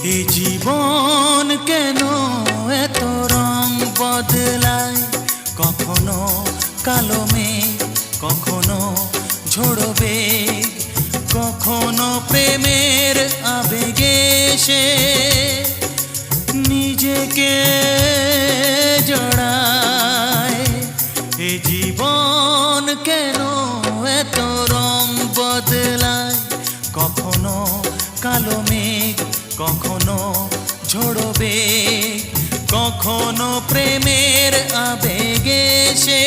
এই জীবন কেন এত রং বদলায়, কখনো কালো মেঘ, কখনো ঝোড়ো বেগ, কখনো প্রেমের আবেগে সে নিজেকে জড়ায়। এই জীবন কেন এত রং বদলায়, কখনো কালো মেঘ, কখনো ঝোড়ো বেগ, কখনো প্রেমের আবেগে সে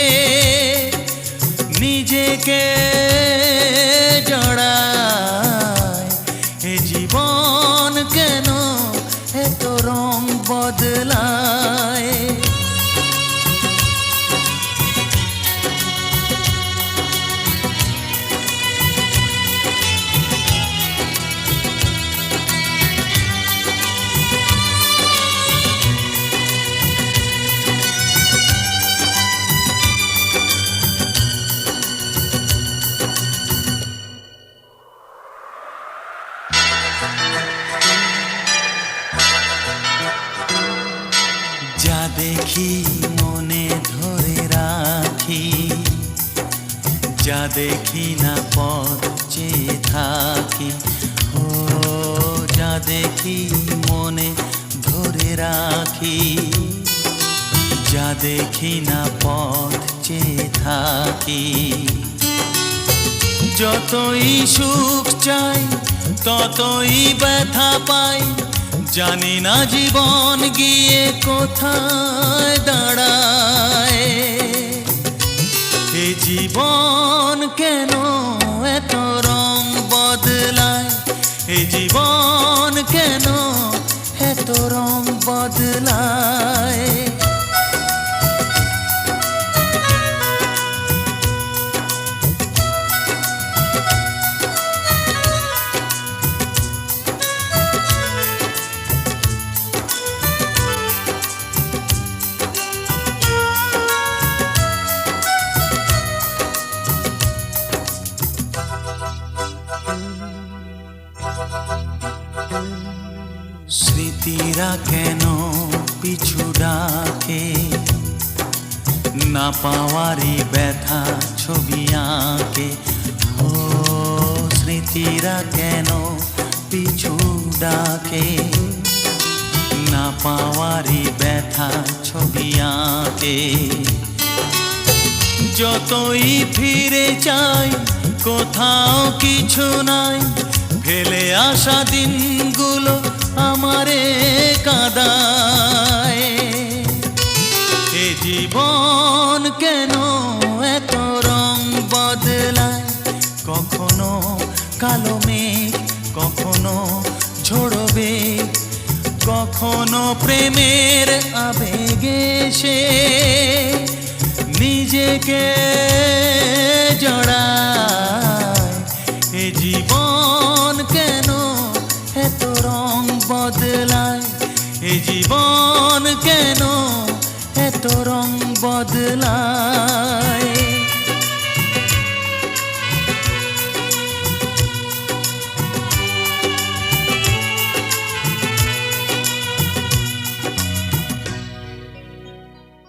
নিজেকে জড়ায়। এ জীবন কেন এত রং বদলায়। যা দেখি মনে ধরে রাখি, যা দেখি না পথ চেয়ে থাকি। ও যা দেখি মনে ধরে রাখি, যা দেখি না পথ চেয়ে থাকি। যতই সুখ চাই ততই ব্যথা পাই, জানি না জীবন গিয়ে কোথায় দাঁড়ায়। এ জীবন কেন এত রং বদলায়, এ জীবন কেন এত রং বদলায়। স্মৃতিরা কেন পিছু ডাকে, না পাওয়ারই ব্যথা ছবি আঁকে। ও স্মৃতিরা কেন পিছু ডাকে, না পাওয়ারই ব্যথা ছবি আঁকে। যতই ফিরে চাই কোথাও কিছু নাই, ফেলে আসা দিনগুলো আমারে কাঁদায়। এ জীবন কেন এত রং বদলায়, কখনো কালো মেঘ, কখনো ঝোড়ো বেগ, কখনো প্রেমের আবেগে সে নিজেকে জড়ায়। এ জীবন কেন এত রং বদলায়, এ জীবন কেন এত রং বদলায়।